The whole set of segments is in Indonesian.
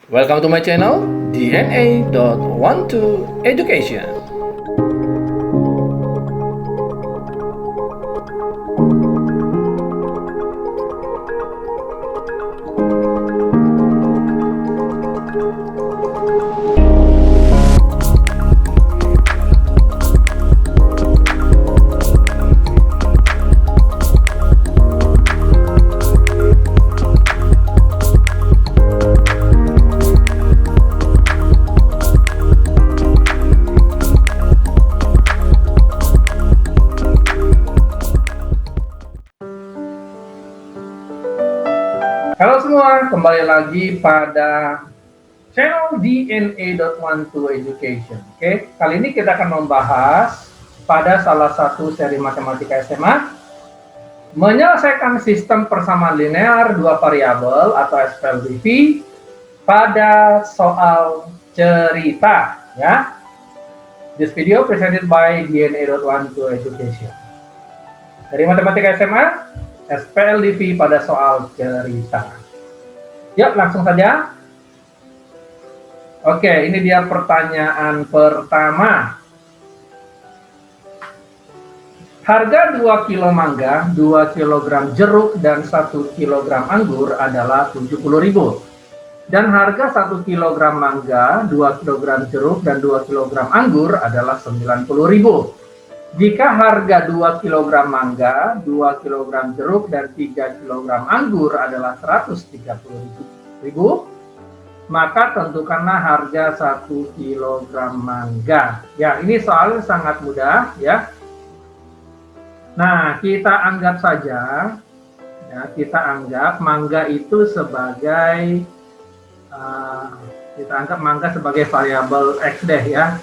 Welcome to my channel, DNA.12 Education. Halo semua, kembali lagi pada channel DNA.12 Education. Oke, kali ini kita akan membahas pada salah satu seri matematika SMA menyelesaikan sistem persamaan linear dua variabel atau SPLDV pada soal cerita, ya. This video presented by DNA.12 Education. Dari matematika SMA, SPLDV pada soal cerita. Yuk, langsung saja. Oke, ini dia pertanyaan pertama. Harga 2 kg mangga, 2 kg jeruk, dan 1 kg anggur adalah 70.000. Dan harga 1 kg mangga, 2 kg jeruk, dan 2 kg anggur adalah 90.000. Jika harga 2 kg mangga, 2 kg jeruk, dan 3 kg anggur adalah 130.000, maka tentukanlah harga 1 kg mangga. Ya, ini soalnya sangat mudah, ya. Nah, kita anggap saja, ya, kita anggap mangga itu sebagai, variabel X deh, ya.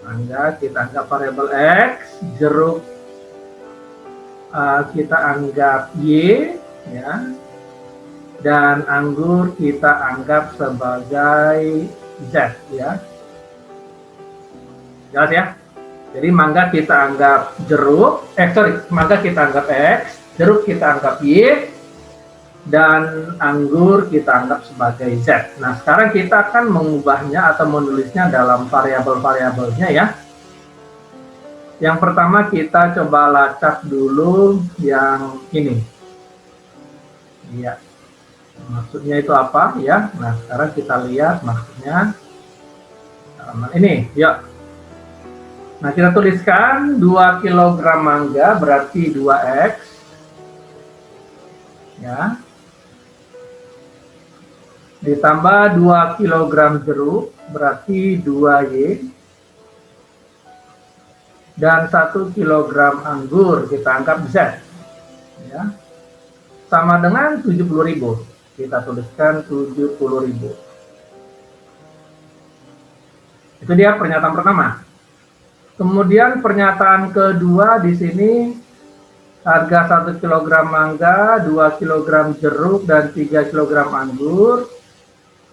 Mangga kita anggap variabel X, jeruk kita anggap Y, ya, dan anggur kita anggap sebagai Z, ya. Jelas ya? Jadi mangga kita anggap mangga kita anggap X, jeruk kita anggap Y, dan anggur kita anggap sebagai Z. Nah, sekarang kita akan mengubahnya atau menulisnya dalam variabel-variabelnya, ya. Yang pertama kita coba lacak dulu yang ini. Ya. Maksudnya itu apa, ya? Nah, sekarang kita lihat maksudnya ini, ya. Nah, kita tuliskan 2 kg mangga berarti 2X. Ya. Ditambah 2 kg jeruk berarti 2Y, dan 1 kg anggur kita anggap Z, ya, sama dengan 70.000. Kita tuliskan 70.000. Itu dia pernyataan pertama. Kemudian pernyataan kedua di sini, harga 1 kg mangga, 2 kg jeruk, dan 3 kg anggur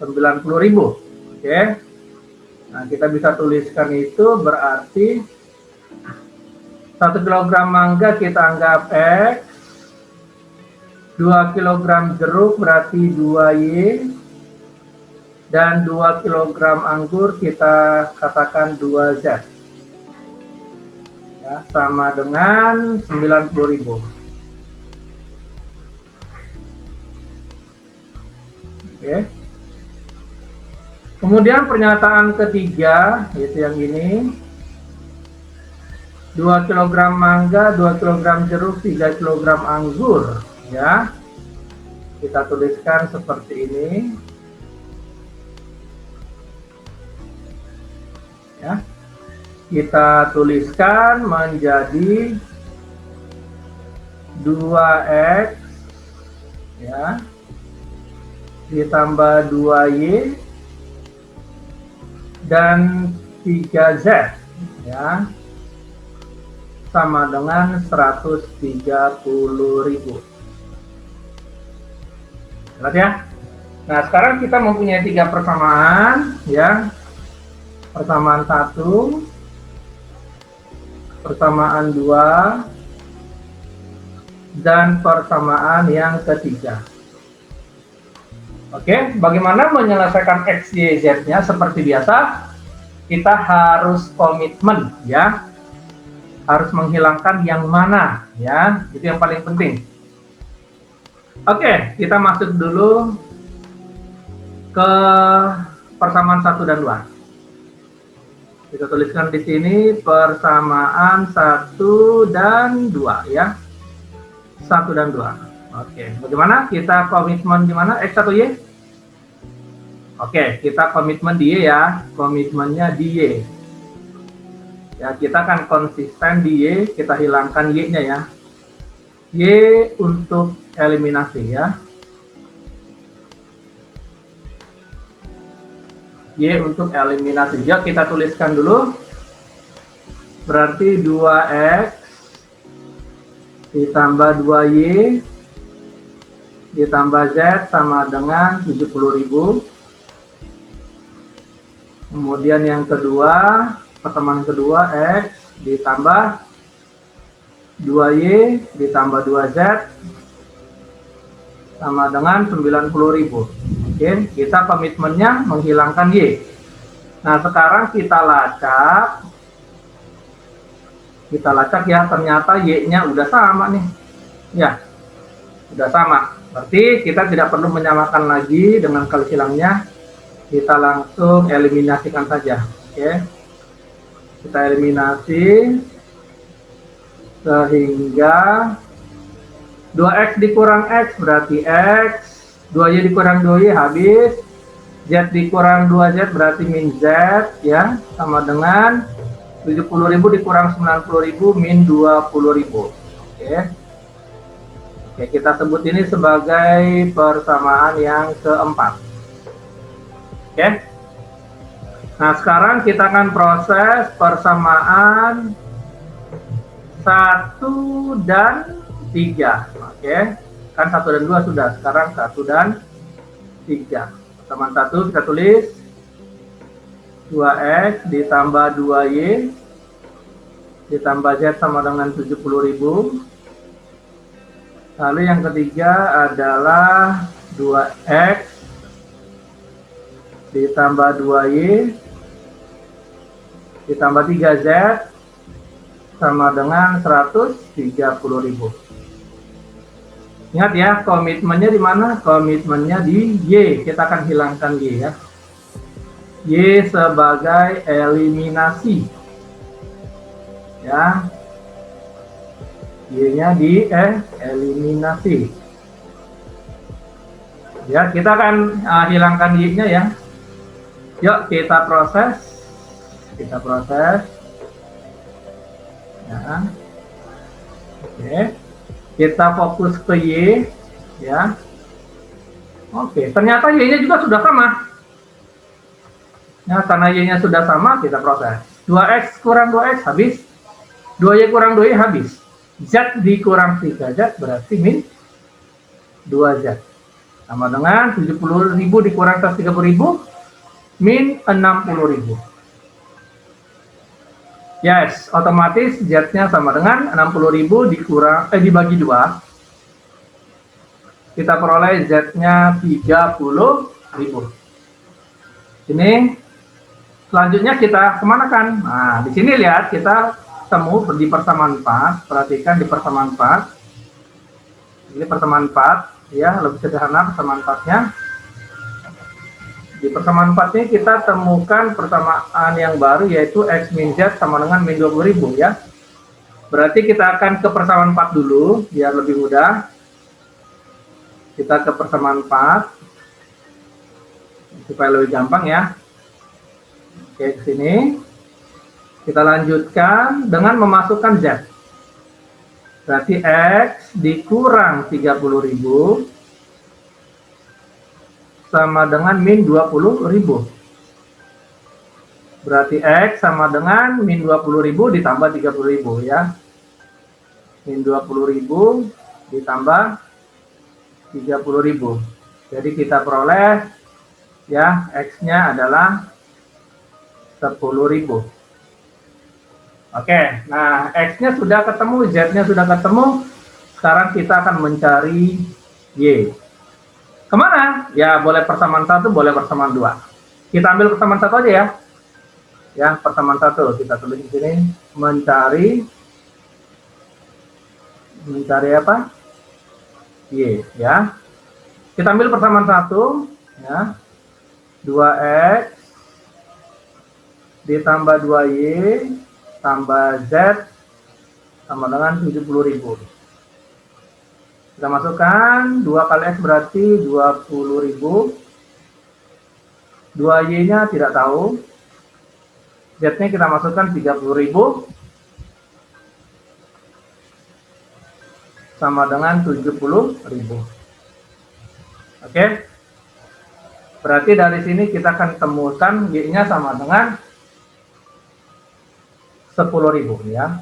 90.000. Oke. Nah, kita bisa tuliskan itu berarti 1 kg mangga kita anggap X, 2 kg jeruk berarti 2Y, dan 2 kg anggur kita katakan 2Z. Ya, sama dengan 90.000. Oke. Kemudian pernyataan ketiga, yaitu yang ini, 2 kg mangga, 2 kg jeruk, 3 kg anggur, ya. Kita tuliskan seperti ini. Ya. Kita tuliskan menjadi 2X, ya, ditambah 2Y, dan 3Z, ya, sama dengan 130.000. Jelas ya? Nah, sekarang kita mempunyai 3 persamaan, ya. Persamaan 1, persamaan 2, dan persamaan yang ketiga. Oke, bagaimana menyelesaikan X, Y, Z-nya? Seperti biasa, kita harus komitmen, ya. Harus menghilangkan yang mana, ya. Itu yang paling penting. Oke, kita masuk dulu ke persamaan 1 dan 2. Kita tuliskan di sini persamaan 1 dan 2, ya. 1 dan 2. Oke, bagaimana? Kita komitmen di mana? X atau Y? Oke, kita komitmen di Y, ya. Komitmennya di Y. Ya, kita akan konsisten di Y, kita hilangkan Y-nya, ya. Y untuk eliminasi, ya. Y untuk eliminasi. Ya, kita tuliskan dulu. Berarti 2X ditambah 2Y ditambah Z sama dengan 70.000. Kemudian yang kedua, persamaan kedua, X ditambah 2Y ditambah 2Z sama dengan 90.000. Oke, kita komitmennya menghilangkan Y. Nah, sekarang kita lacak. Kita lacak, ya, ternyata Y-nya udah sama nih. Ya, udah sama. Berarti kita tidak perlu menyamakan lagi dengan kali silangnya. Kita langsung eliminasikan saja. Oke. Kita eliminasi sehingga 2X dikurang X berarti X, 2Y dikurang 2Y habis, Z dikurang 2Z berarti min Z, ya, sama dengan 70.000 dikurang 90.000 min 20.000. Oke. Oke, kita sebut ini sebagai persamaan yang keempat. Oke. Nah, sekarang kita akan proses persamaan 1 dan 3. Oke. Kan 1 dan 2 sudah, sekarang 1 dan 3. Persamaan 1 kita tulis 2X ditambah 2Y ditambah Z sama dengan 70.000. Lalu yang ketiga adalah 2X ditambah 2Y ditambah 3Z sama dengan 130.000. Ingat, ya, komitmennya di mana? Komitmennya di Y. Kita akan hilangkan Y, ya. Y sebagai eliminasi, ya. Y-nya di eliminasi. Ya, kita akan hilangkan Y-nya, ya. Yuk, kita proses. Kita proses. Ya. Oke. Kita fokus ke Y, ya. Oke, ternyata Y-nya juga sudah sama. Ya, karena Y-nya sudah sama, kita proses. 2X kurang 2X habis. 2Y kurang 2Y habis. Z dikurang 3Z berarti min 2Z. Sama dengan 70.000 dikurang 130.000 min 60.000. Yes, otomatis Z-nya sama dengan 60.000 dikurang dibagi 2. Kita peroleh Z-nya 30.000. Ini selanjutnya kita kemanakan? Nah, di sini lihat, kita temu di persamaan 4. Perhatikan di persamaan 4. Ini persamaan 4, ya, lebih sederhana persamaan 4-nya. Di persamaan 4 ini kita temukan persamaan yang baru, yaitu X min Z sama dengan min 20.000, ya. Berarti kita akan ke persamaan 4 dulu, biar lebih mudah. Kita ke persamaan 4 supaya lebih gampang, ya. Oke, ke sini. Kita lanjutkan dengan memasukkan Z. Berarti X dikurang 30.000 sama dengan min 20.000. Berarti X sama dengan min 20.000 ditambah 30.000, ya. Min 20.000 ditambah 30.000. Jadi kita peroleh, ya, X-nya adalah 10.000. Oke, nah, X-nya sudah ketemu, Z-nya sudah ketemu. Sekarang kita akan mencari Y. Kemana? Ya, boleh persamaan 1, boleh persamaan 2. Kita ambil persamaan 1 aja ya. Ya, persamaan 1. Kita tulis di sini. Mencari apa? Y, ya. Kita ambil persamaan 1, ya. 2X ditambah 2Y tambah Z sama dengan 70.000. Kita masukkan 2 kali X berarti 20.000. 2Y-nya tidak tahu. Z-nya kita masukkan 30.000 sama dengan 70.000. Oke. Berarti dari sini kita akan temukan Y-nya sama dengan 10.000 ya.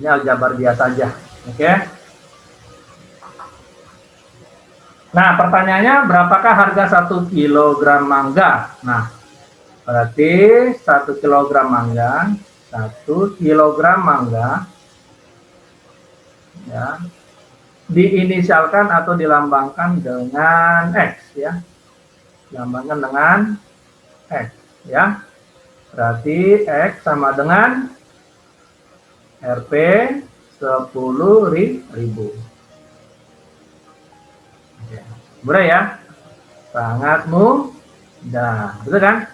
Ini aljabar biasa aja. Oke. Nah, pertanyaannya berapakah harga 1 kg mangga? Nah, berarti 1 kg mangga, 1 kg mangga ya, diinisialkan atau dilambangkan dengan X ya. Dilambangkan dengan X ya. Berarti X sama dengan Rp 10.000. Mudah ya? Sangat mudah. Betul kan?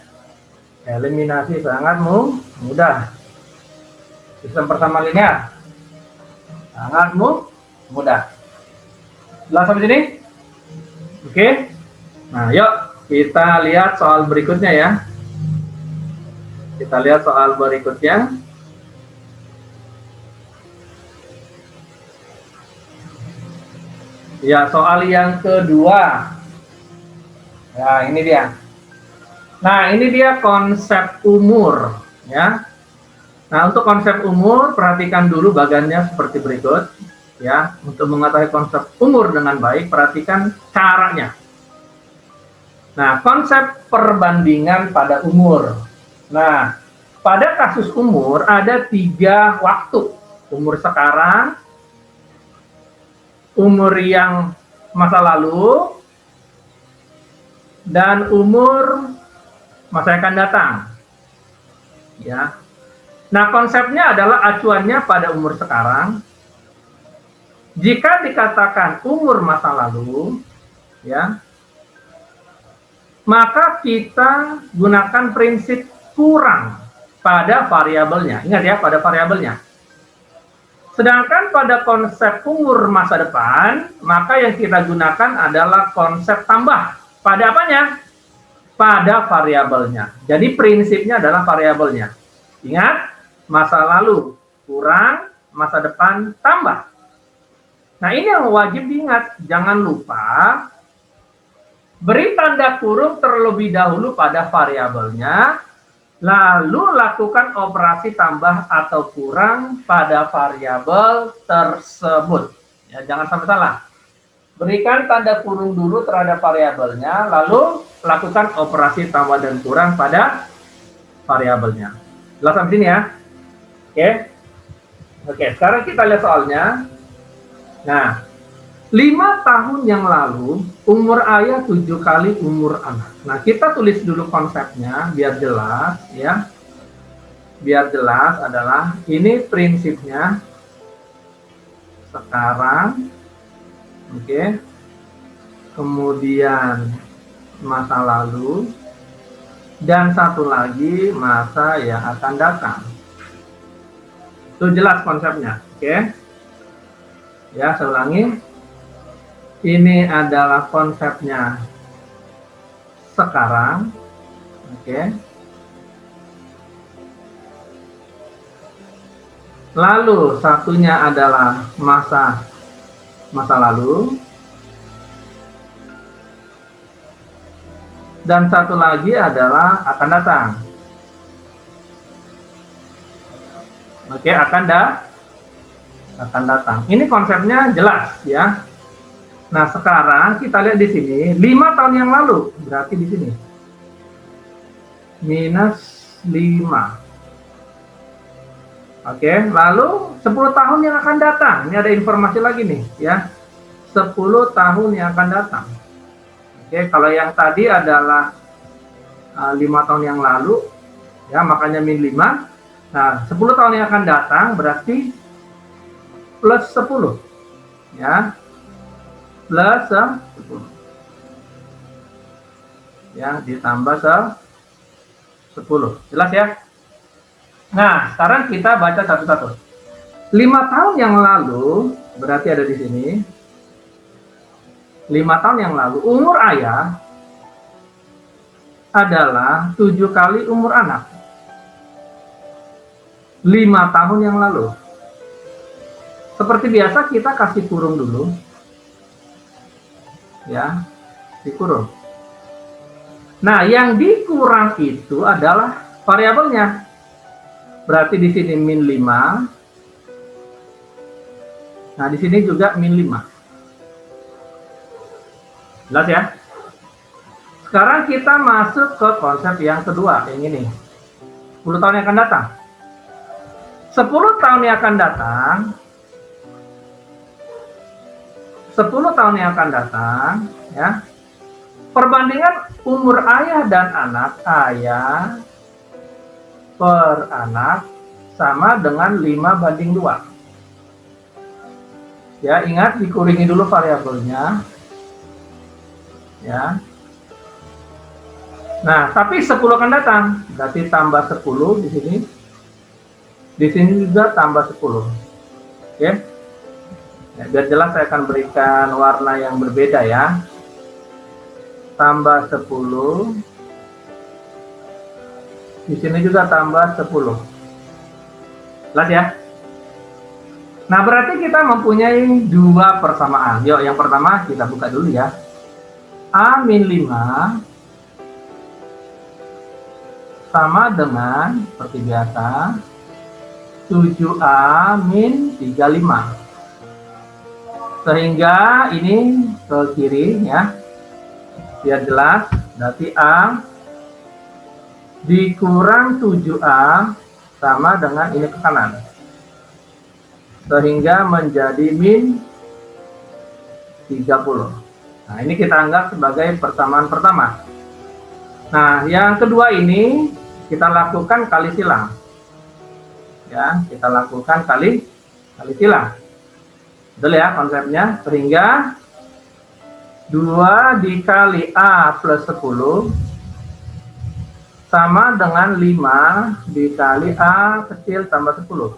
Eliminasi sangat mudah. Sistem pertama linear. Sangat mudah. Jelas sampai sini? Oke. Nah, yuk kita lihat soal berikutnya ya. Kita lihat soal berikutnya. Ya, soal yang kedua. Ya, ini dia. Nah, ini dia konsep umur ya. Nah, untuk konsep umur perhatikan dulu bagannya seperti berikut ya. Untuk mengetahui konsep umur dengan baik, perhatikan caranya. Nah, konsep perbandingan pada umur. Nah, pada kasus umur ada 3 waktu. Umur sekarang, umur yang masa lalu, dan umur masa yang akan datang. Ya. Nah, konsepnya adalah acuannya pada umur sekarang. Jika dikatakan umur masa lalu, ya, maka kita gunakan prinsip kurang pada variabelnya. Ingat ya, pada variabelnya. Sedangkan pada konsep umur masa depan, maka yang kita gunakan adalah konsep tambah. Pada apanya? Pada variabelnya. Jadi prinsipnya adalah variabelnya. Ingat, masa lalu kurang, masa depan tambah. Nah, ini yang wajib diingat. Jangan lupa beri tanda kurung terlebih dahulu pada variabelnya, lalu lakukan operasi tambah atau kurang pada variabel tersebut. Ya, jangan sampai salah. Berikan tanda kurung dulu terhadap variabelnya, lalu lakukan operasi tambah dan kurang pada variabelnya. Jelas sampai sini ya? Oke. Oke, sekarang kita lihat soalnya. Nah, 5 tahun yang lalu, umur ayah 7 kali umur anak. Nah, kita tulis dulu konsepnya, biar jelas, ya. Biar jelas adalah, ini prinsipnya sekarang, oke. Kemudian masa lalu, dan satu lagi masa yang akan datang. Itu jelas konsepnya, oke. Ya, saya ulangi. Ini adalah konsepnya sekarang, oke. Lalu satunya adalah masa lalu, dan satu lagi adalah akan datang. Oke, akan datang. Ini konsepnya jelas ya. Nah, sekarang kita lihat di sini 5 tahun yang lalu, berarti di sini minus 5. Oke, lalu 10 tahun yang akan datang. Ini ada informasi lagi nih ya. 10 tahun yang akan datang. Oke, kalau yang tadi adalah 5 tahun yang lalu, ya makanya min 5. Nah, 10 tahun yang akan datang berarti plus 10, ya, plus 10, ya, ditambah 10. Jelas ya? Nah, sekarang kita baca satu-satu. 5 tahun yang lalu berarti ada di sini. 5 tahun yang lalu umur ayah adalah 7 kali umur anak. 5 tahun yang lalu. Seperti biasa kita kasih kurung dulu. Ya, dikurung. Nah, yang dikurang itu adalah variabelnya. Berarti di sini min 5. Nah, di sini juga min 5. Jelas ya? Sekarang kita masuk ke konsep yang kedua, yang ini. 10 tahun yang akan datang. 10 tahun yang akan datang. 10 tahun yang akan datang, ya. Perbandingan umur ayah dan anak, ayah per anak sama dengan 5:2. Ya, ingat dikurangi dulu variabelnya. Ya. Nah, tapi 10 akan datang, berarti tambah 10 di sini. Di sini juga tambah 10. Oke. Ya, biar jelas saya akan berikan warna yang berbeda ya. Tambah 10. Di sini juga tambah 10. Jelas ya? Nah, berarti kita mempunyai dua persamaan. Yuk, yang pertama kita buka dulu ya. A min 5 sama dengan, seperti biasa, 7A min 35. Sehingga ini ke kiri ya. Biar jelas, berarti A dikurang 7A sama dengan ini ke kanan. Sehingga menjadi min 30. Nah, ini kita anggap sebagai persamaan pertama. Nah, yang kedua ini kita lakukan kali silang. Ya, kita lakukan kali silang. Betul ya konsepnya? Sehingga 2 dikali A plus 10 sama dengan 5 dikali A kecil tambah 10.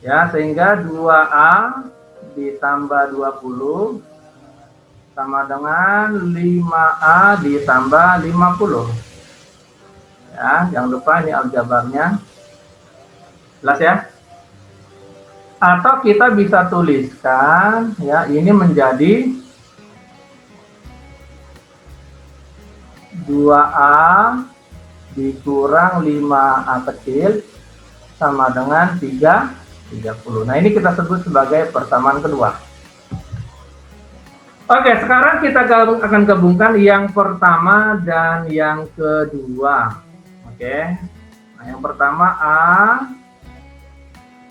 Ya, sehingga 2A ditambah 20 sama dengan 5A ditambah 50. Ya, jangan lupa ini aljabarnya. Jelas ya? Atau kita bisa tuliskan ya, ini menjadi 2A dikurang 5A kecil sama dengan 30. Nah, ini kita sebut sebagai persamaan kedua. Oke, sekarang kita akan gabungkan yang pertama dan yang kedua. Oke. Nah, yang pertama A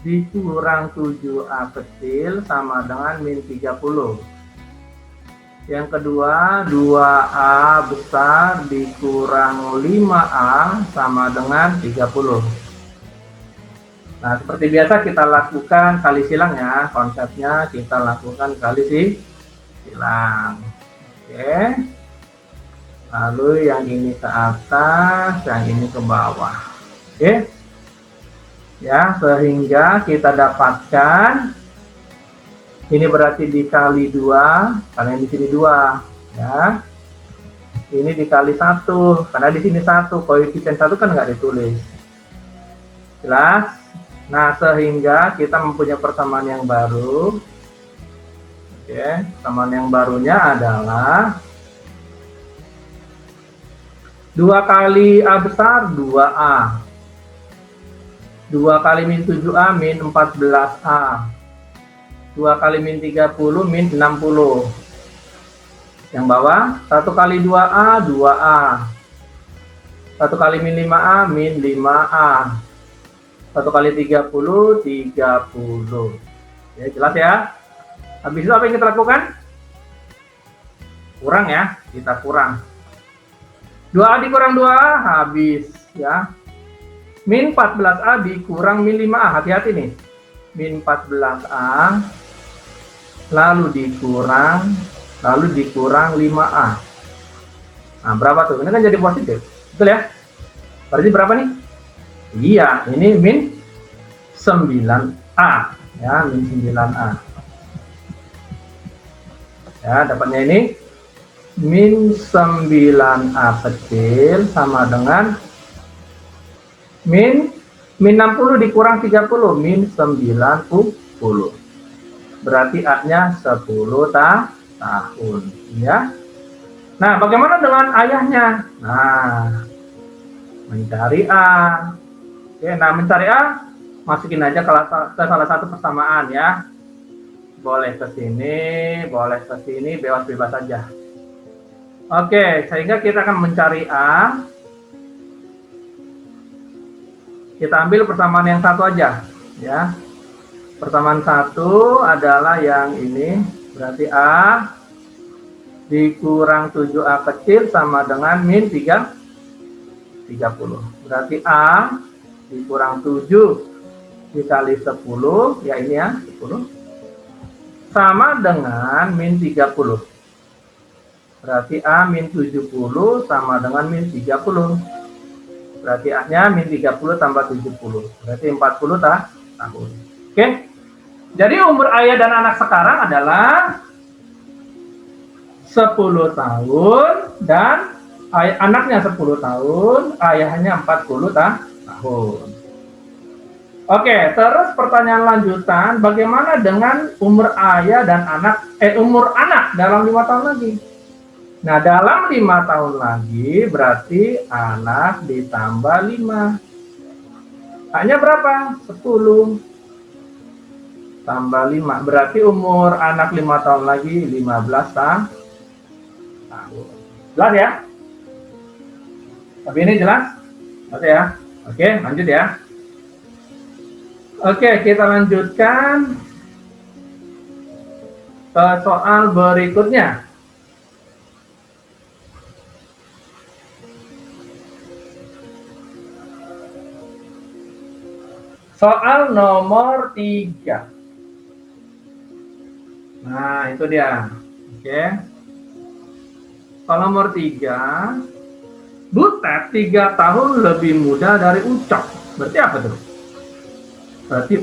dikurang 7A kecil sama dengan min 30. Yang kedua 2A besar dikurang 5A sama dengan 30. Nah, seperti biasa kita lakukan kali silang ya. Konsepnya kita lakukan kali silang. Oke. Lalu yang ini ke atas, yang ini ke bawah. Oke. Ya, sehingga kita dapatkan ini berarti dikali 2, karena di sini 2, ya. Ini dikali 1, karena di sini 1, koefisien 1 kan nggak ditulis. Jelas? Nah, sehingga kita mempunyai persamaan yang baru. Oke, persamaan yang barunya adalah 2 kali A besar 2A. 2 kali min 7A min 14A. 2 kali min 30 min 60. Yang bawah 1 kali 2A 2A. 1 kali min 5A min 5A. 1 kali 30 30. Ya, jelas ya. Habis itu apa yang kita lakukan? Kurang ya, kita kurang. 2A dikurang 2A, habis ya. Min 14A dikurang min 5A, hati-hati nih. Min 14A, lalu dikurang 5A. Nah, berapa tuh? Ini kan jadi positif, betul ya? Berarti berapa nih? Iya, ini min 9A. Ya, min 9A. Ya, dapatnya ini min 9A kecil sama dengan min 60 dikurang 30, min 90. Berarti A-nya 10 tahun. Ya. Nah, bagaimana dengan ayahnya? Nah, mencari A. Oke, nah mencari A, masukin aja ke salah satu persamaan ya. Boleh ke sini, bebas-bebas saja. Oke, sehingga kita akan mencari A. Kita ambil persamaan yang satu aja, ya. Persamaan satu adalah yang ini, berarti A dikurang 7A kecil sama dengan min 30. Berarti A dikurang 7 dikali 10, ya ini ya, 10. Sama dengan min 30. Berarti A min 70 sama dengan min 30. Berarti A-nya min 30 tambah 70. Berarti 40 tahun. Oke. Jadi umur ayah dan anak sekarang adalah 10 tahun dan anaknya 10 tahun, ayahnya 40 tahun. Oke, terus pertanyaan lanjutan, bagaimana dengan umur ayah dan umur anak dalam 5 tahun lagi? Nah, dalam 5 tahun lagi berarti anak ditambah 5. A-nya berapa? 10 tambah 5. Berarti umur anak 5 tahun lagi 15 tahun. Jelas ya? Tapi ini jelas? Oke ya? Oke, lanjut ya. Oke, kita lanjutkan ke soal berikutnya. Soal nomor 3. Nah, itu dia. Oke. Soal nomor 3. Butet 3 tahun lebih muda dari Ucok. Berarti apa tuh? Berarti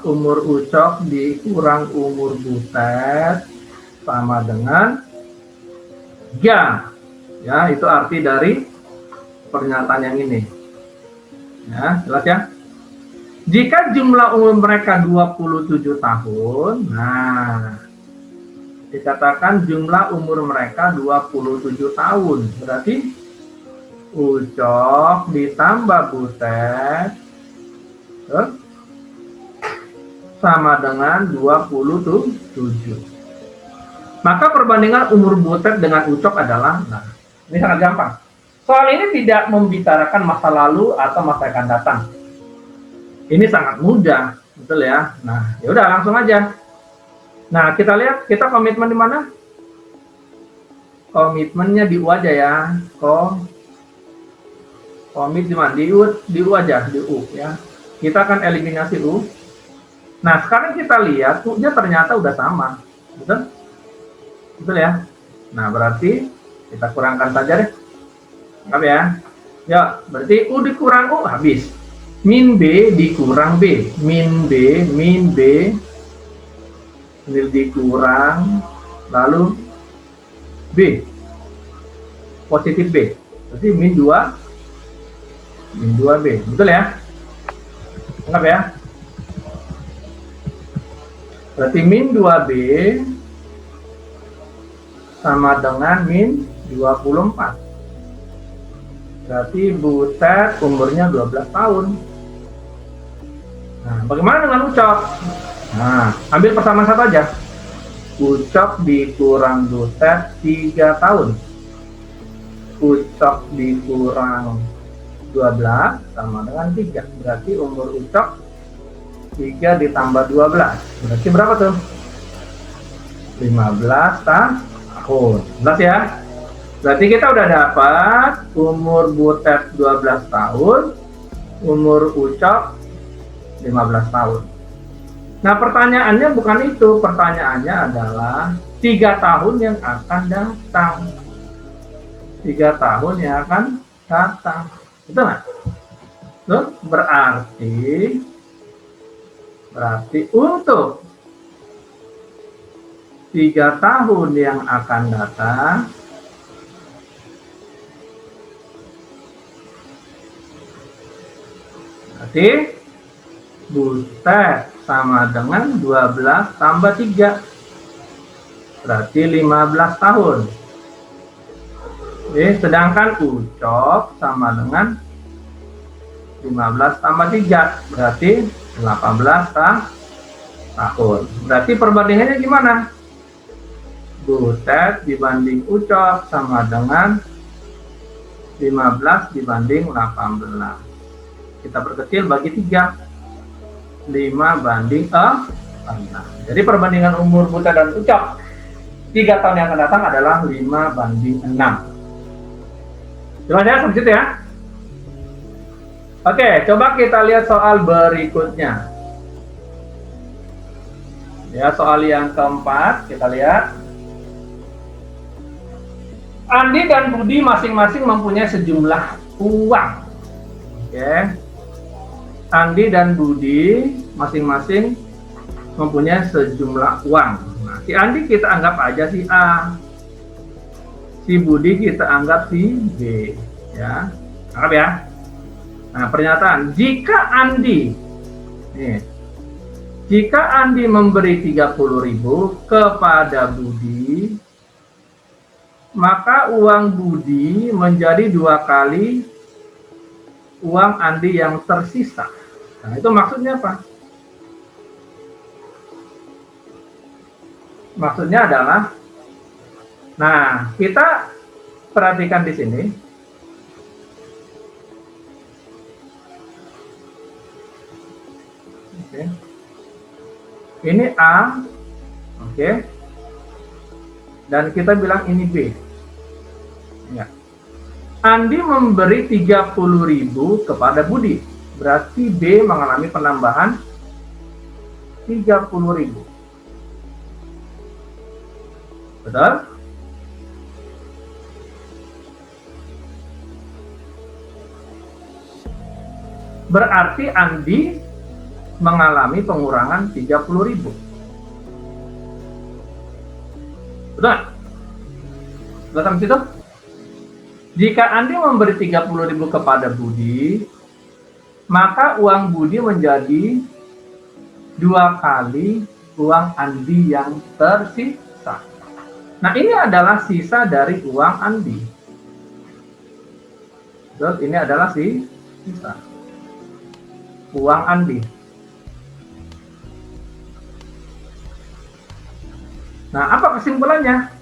umur Ucok dikurang umur Butet sama dengan 3. Ya, itu arti dari pernyataan yang ini. Ya, jelas ya? Jika jumlah umur mereka 27 tahun, nah, dikatakan jumlah umur mereka 27 tahun. Berarti Ucok ditambah Butet sama dengan 27. Maka perbandingan umur Butet dengan Ucok adalah, nah, ini sangat gampang. Soal ini tidak membicarakan masa lalu atau masa akan datang. Ini sangat mudah, betul ya. Nah, ya udah langsung aja. Nah, kita lihat kita komitmen di mana? Komitmennya di U aja ya. Komit di mana? Di U aja, di U ya. Kita akan eliminasi U. Nah, sekarang kita lihat U-nya ternyata udah sama. Betul? Betul ya? Nah, berarti kita kurangkan saja deh. Anggap ya. Ya, berarti U dikurang U habis. Min B dikurang B. Min B ini dikurang, lalu B. Positif B. Berarti min 2B. Betul ya? Anggap ya. Berarti min 2B sama dengan min 24. Berarti Butet umurnya 12 tahun. Nah, bagaimana dengan Ucok? Nah, ambil persamaan satu aja. Ucok dikurang Butet 3 tahun. Ucok dikurang 12 sama dengan 3. Berarti umur Ucok 3 ditambah 12. Berarti berapa tuh? 15 tahun. tahun. Jelas ya? Berarti kita udah dapat umur Butet 12 tahun, umur Ucok 15 tahun. Nah, pertanyaannya bukan itu. Pertanyaannya adalah 3 tahun yang akan datang. 3 tahun yang akan datang. Betul nggak? Tuh, berarti untuk 3 tahun yang akan datang, berarti Butet sama dengan 12 tambah 3. Berarti 15 tahun. Sedangkan Ucok sama dengan 15 tambah 3. Berarti 18 tahun. Berarti perbandingannya gimana? Butet dibanding Ucok sama dengan 15 dibanding 18. Kita perkecil bagi 3. 5 banding 6. Jadi perbandingan umur Butet dan Ucok 3 tahun yang akan datang adalah 5 banding 6. Jelas ya sampai situ ya? Oke, coba kita lihat soal berikutnya. Ya, soal yang keempat kita lihat. Andi dan Budi masing-masing mempunyai sejumlah uang. Oke. Andi dan Budi masing-masing mempunyai sejumlah uang. Nah, si Andi kita anggap aja si A. Si Budi kita anggap si B. Ya. Anggap ya. Nah, pernyataan. Jika Andi memberi 30.000 kepada Budi, maka uang Budi menjadi 2 kali uang Andi yang tersisa. Nah, itu maksudnya apa? Maksudnya adalah, nah, kita perhatikan di sini. Oke. Ini A, oke. Dan kita bilang ini B. Ya. Andi memberi 30.000 kepada Budi. Berarti B mengalami penambahan 30.000. Betul? Berarti Andi mengalami pengurangan 30.000. Betul? Betul sampai situ? Jika Andi memberi 30.000 kepada Budi, maka uang Budi menjadi 2 kali uang Andi yang tersisa. Nah, ini adalah sisa dari uang Andi. Betul? Ini adalah sisa uang Andi. Nah, apa kesimpulannya?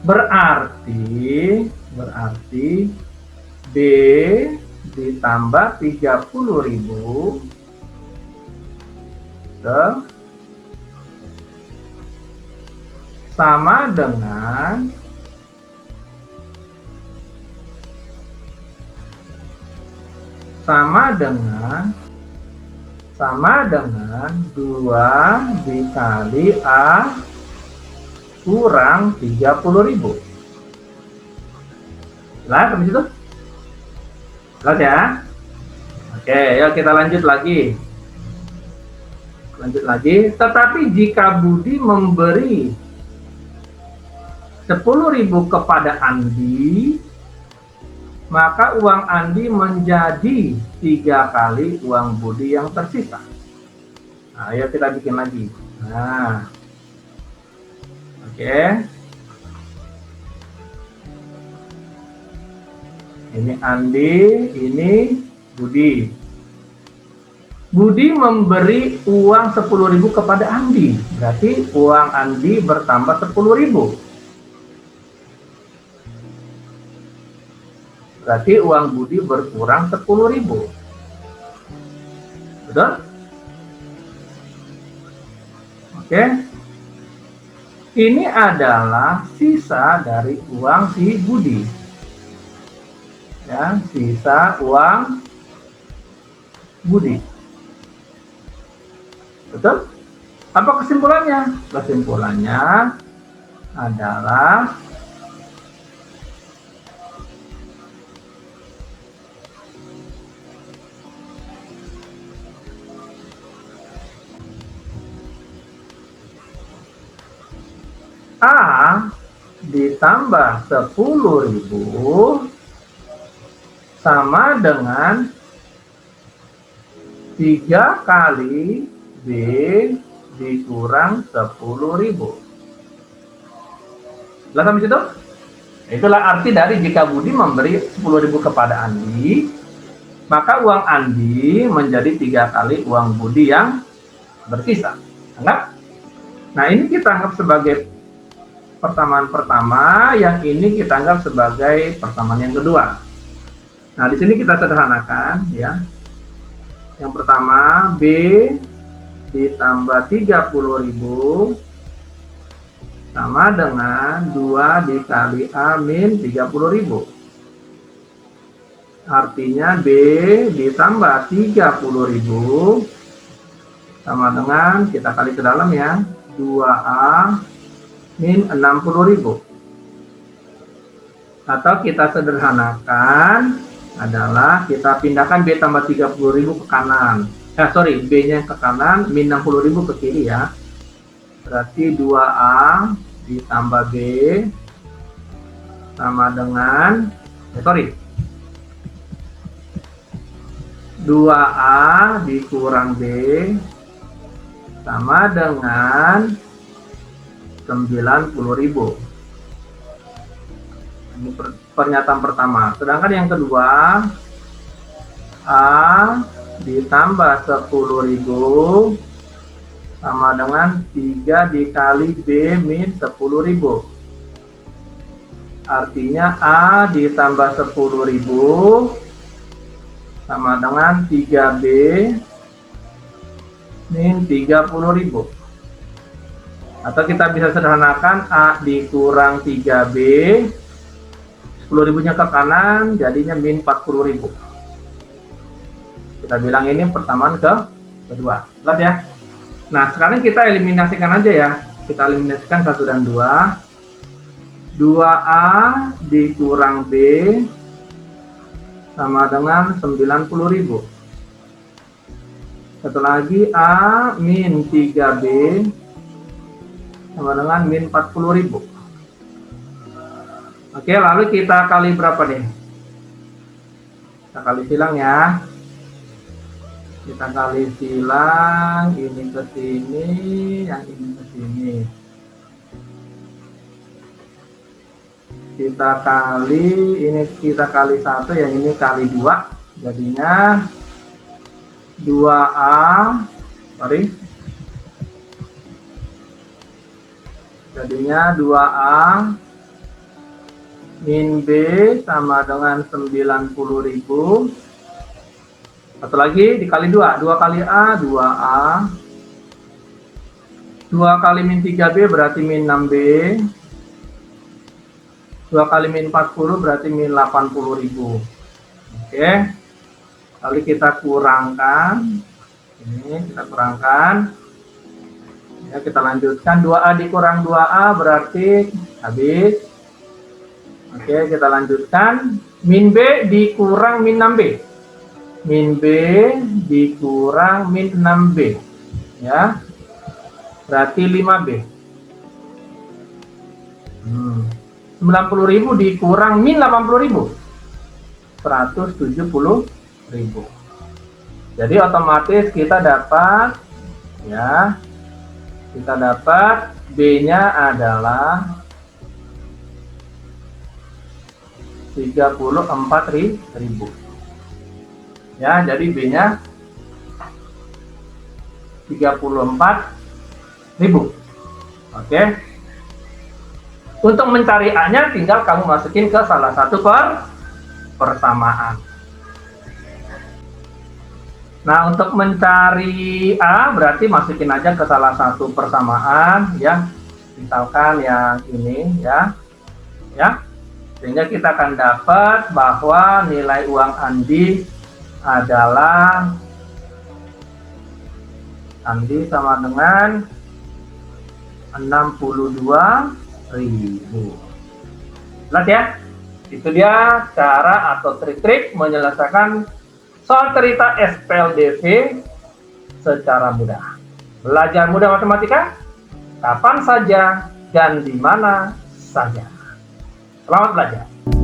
Berarti B ditambah 30.000 sama dengan sama dengan 2 dikali A kurang 30.000. Jelas sampai situ? Jelas ya? Oke, yuk kita lanjut lagi. Tetapi jika Budi memberi 10.000 kepada Andi, maka uang Andi menjadi 3 kali uang Budi yang tersisa. Nah, ayo kita bikin lagi. Nah, oke. Ini Andi, ini Budi. Budi memberi uang 10.000 kepada Andi. Berarti uang Andi bertambah 10.000. Berarti uang Budi berkurang 10.000. Betul? Oke. Ini adalah sisa dari uang si Budi. Ya, sisa uang Budi. Betul? Apa kesimpulannya? Kesimpulannya adalah A ditambah 10.000 sama dengan 3 kali B dikurang 10.000. Jelas sampai situ? Itulah arti dari jika Budi memberi 10.000 kepada Andi, maka uang Andi menjadi 3 kali uang Budi yang bersisa. Anggap? Nah, ini kita anggap sebagai persamaan pertama, yang ini kita anggap sebagai persamaan yang kedua. Nah, di sini kita sederhanakan ya. Yang pertama, B ditambah 30.000 sama dengan 2 dikali A min 30.000. Artinya B ditambah 30.000 sama dengan, kita kali ke dalam ya, 2A min 60.000. Atau kita sederhanakan adalah kita pindahkan B tambah 30.000 ke kanan. B-nya ke kanan, min 60.000 ke kiri ya. Berarti 2A ditambah B sama dengan 2A dikurang B sama dengan 90.000. Ini pernyataan pertama. Sedangkan yang kedua, A ditambah 10.000 sama dengan 3 dikali B min 10.000. Artinya A ditambah 10.000 sama dengan 3B min 30.000. Atau kita bisa sederhanakan A dikurang 3B, 10.000-nya ke kanan, jadinya min 40.000. Kita bilang ini persamaan kedua. Jelas ya? Nah, sekarang kita eliminasikan aja ya. Kita eliminasikan 1 dan 2. 2A dikurang B sama dengan 90.000. Satu lagi, A min 3B sama dengan min 40.000. Oke, lalu kita kali berapa nih? Kita kali silang ya. Kita kali silang, ini ke sini, yang ini ke sini. Kita kali, ini kita kali 1, yang ini kali 2. Jadinya 2A, jadinya 2A min B sama dengan 90.000. Satu lagi dikali 2, 2 kali A, 2A. 2 kali min 3B berarti min 6B. 2 kali min 40 berarti min 80.000. Oke. Lalu kita kurangkan. Ini kita kurangkan. Ya, kita lanjutkan. 2A dikurang 2A berarti habis. Oke, kita lanjutkan. Min B dikurang min 6B. Min B dikurang min 6B. Ya. Berarti 5B. 90.000 dikurang min 80.000. 170.000. Jadi otomatis kita dapat ya. Kita dapat B-nya adalah 34.000. Ya, jadi B-nya 34.000. Oke. Untuk mencari A-nya tinggal kamu masukin ke salah satu persamaan. Nah, untuk mencari A berarti masukin aja ke salah satu persamaan ya. Misalkan yang ini ya. Ya. Sehingga kita akan dapat bahwa nilai uang Andi adalah Andi sama dengan 62.000. Jelas ya? Itu dia cara atau trik-trik menyelesaikan soal cerita SPLDV secara mudah. Belajar mudah matematika kapan saja dan di mana saja. Selamat belajar.